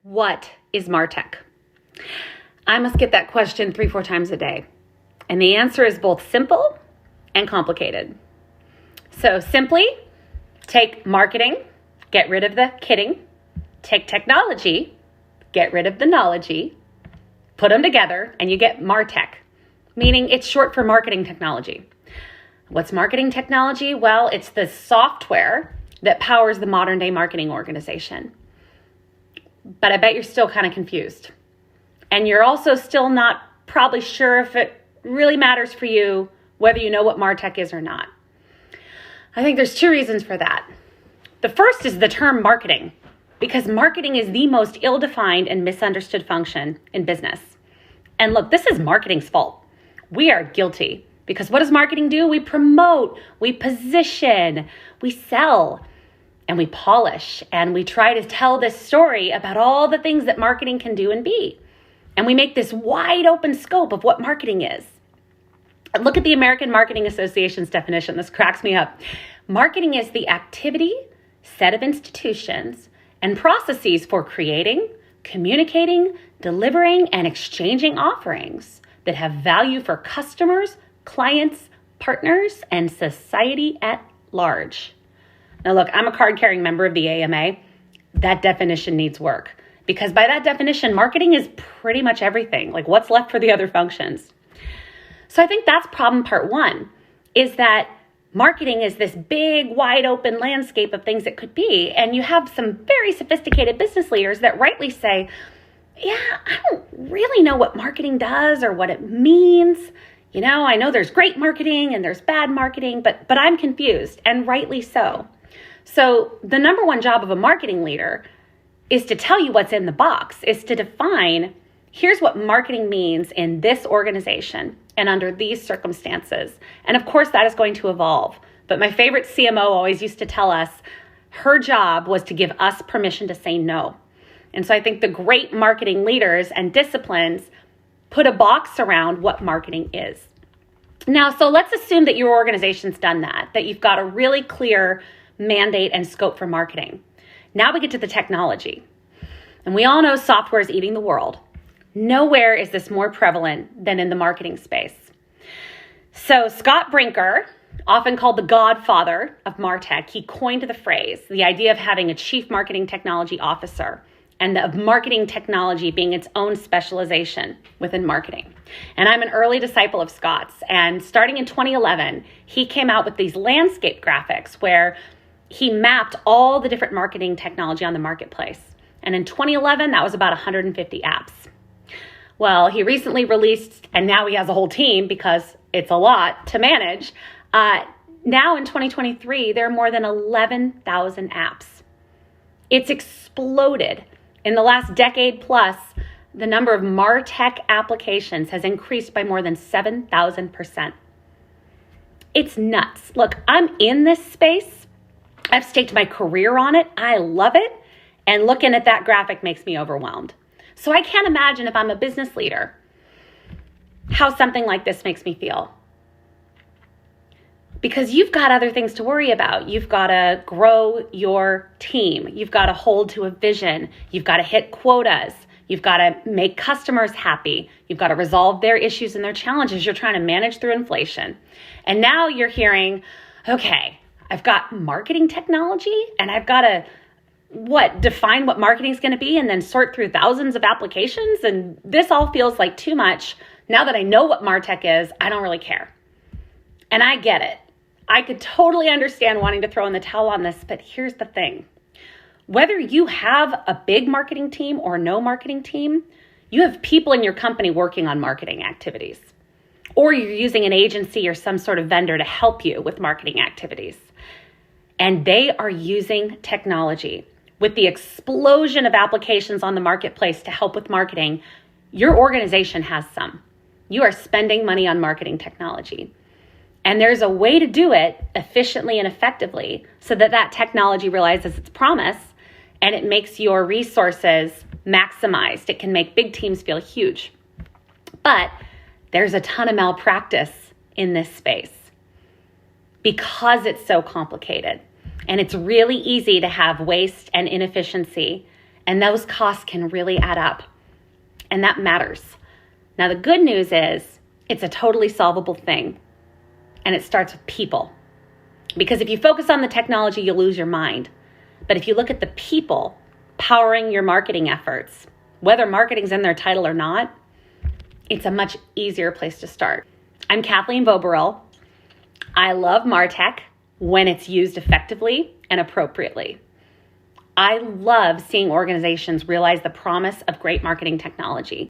What is MarTech? I must get that question 3-4 times a day. And the answer is both simple and complicated. So simply, take marketing, get rid of the kidding. Take technology, get rid of the knowledge-y, put them together, and you get MarTech, meaning it's short for marketing technology. What's marketing technology? Well, it's the software that powers the modern day marketing organization. But I bet you're still kind of confused. And you're also still not probably sure if it really matters for you whether you know what MarTech is or not. I think there's 2 reasons for that. The first is the term marketing, because marketing is the most ill-defined and misunderstood function in business. And look, this is marketing's fault. We are guilty, because what does marketing do? We promote, we position, we sell, and we polish, and we try to tell this story about all the things that marketing can do and be. And we make this wide open scope of what marketing is. Look at the American Marketing Association's definition. This cracks me up. Marketing is the activity, set of institutions, and processes for creating, communicating, delivering, and exchanging offerings that have value for customers, clients, partners, and society at large. Now look, I'm a card-carrying member of the AMA. That definition needs work, because by that definition, marketing is pretty much everything. Like, what's left for the other functions? So I think that's problem part 1, is that marketing is this big, wide open landscape of things it could be. And you have some very sophisticated business leaders that rightly say, yeah, I don't really know what marketing does or what it means. You know, I know there's great marketing and there's bad marketing, but I'm confused, and rightly so. So the number 1 job of a marketing leader is to tell you what's in the box, is to define, here's what marketing means in this organization and under these circumstances. And of course, that is going to evolve. But my favorite CMO always used to tell us her job was to give us permission to say no. And so I think the great marketing leaders and disciplines put a box around what marketing is. Now, so let's assume that your organization's done that you've got a really clear mandate and scope for marketing. Now we get to the technology. And we all know software is eating the world. Nowhere is this more prevalent than in the marketing space. So Scott Brinker, often called the godfather of MarTech, he coined the phrase, the idea of having a chief marketing technology officer, and of marketing technology being its own specialization within marketing. And I'm an early disciple of Scott's. And starting in 2011, he came out with these landscape graphics where he mapped all the different marketing technology on the marketplace. And in 2011, that was about 150 apps. Well, he recently released, and now he has a whole team because it's a lot to manage. Now in 2023, there are more than 11,000 apps. It's exploded. In the last decade plus, the number of MarTech applications has increased by more than 7,000%. It's nuts. Look, I'm in this space. I've staked my career on it. I love it. And looking at that graphic makes me overwhelmed. So I can't imagine, if I'm a business leader, how something like this makes me feel. Because you've got other things to worry about. You've got to grow your team. You've got to hold to a vision. You've got to hit quotas. You've got to make customers happy. You've got to resolve their issues and their challenges. You're trying to manage through inflation. And now you're hearing, okay, I've got marketing technology and I've got to define what marketing is going to be and then sort through thousands of applications. And this all feels like too much. Now that I know what MarTech is, I don't really care. And I get it. I could totally understand wanting to throw in the towel on this, but here's the thing. Whether you have a big marketing team or no marketing team, you have people in your company working on marketing activities. Or you're using an agency or some sort of vendor to help you with marketing activities. And they are using technology. With the explosion of applications on the marketplace to help with marketing, your organization has some. You are spending money on marketing technology. And there's a way to do it efficiently and effectively so that that technology realizes its promise and it makes your resources maximized. It can make big teams feel huge. But there's a ton of malpractice in this space because it's so complicated. And it's really easy to have waste and inefficiency And those costs can really add up. And that matters. Now, the good news is it's a totally solvable thing. And it starts with people. Because if you focus on the technology, you'll lose your mind. But if you look at the people powering your marketing efforts, whether marketing's in their title or not, it's a much easier place to start. I'm Kathleen Voboril. I love MarTech when it's used effectively and appropriately. I love seeing organizations realize the promise of great marketing technology.